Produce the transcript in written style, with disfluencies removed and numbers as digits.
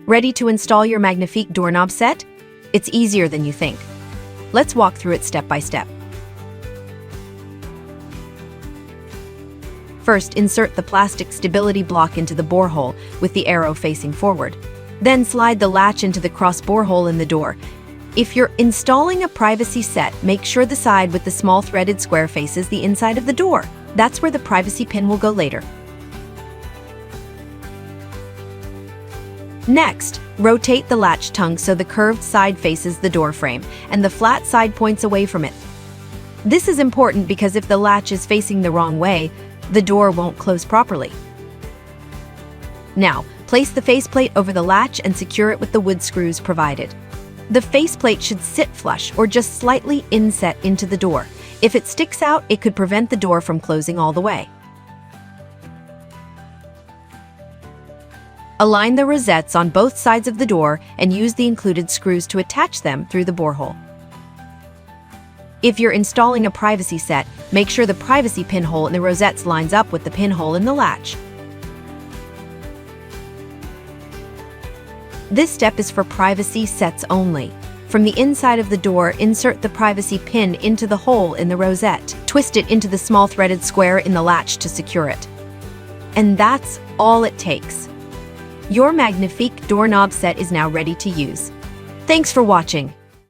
Ready to install your Magnifique doorknob set? It's easier than you think. Let's walk through it step by step. First, insert the plastic stability block into the bore hole with the arrow facing forward. Then slide the latch into the cross bore hole in the door. If you're installing a privacy set, make sure the side with the small threaded square faces the inside of the door. That's where the privacy pin will go later. Next, rotate the latch tongue so the curved side faces the door frame and the flat side points away from it. This is important because if the latch is facing the wrong way, the door won't close properly. Now, place the faceplate over the latch and secure it with the wood screws provided. The faceplate should sit flush or just slightly inset into the door. If it sticks out, it could prevent the door from closing all the way. Align the rosettes on both sides of the door and use the included screws to attach them through the borehole. If you're installing a privacy set, make sure the privacy pinhole in the rosettes lines up with the pinhole in the latch. This step is for privacy sets only. From the inside of the door, insert the privacy pin into the hole in the rosette. Twist it into the small threaded square in the latch to secure it. And that's all it takes. Your Magnifique doorknob set is now ready to use. Thanks for watching.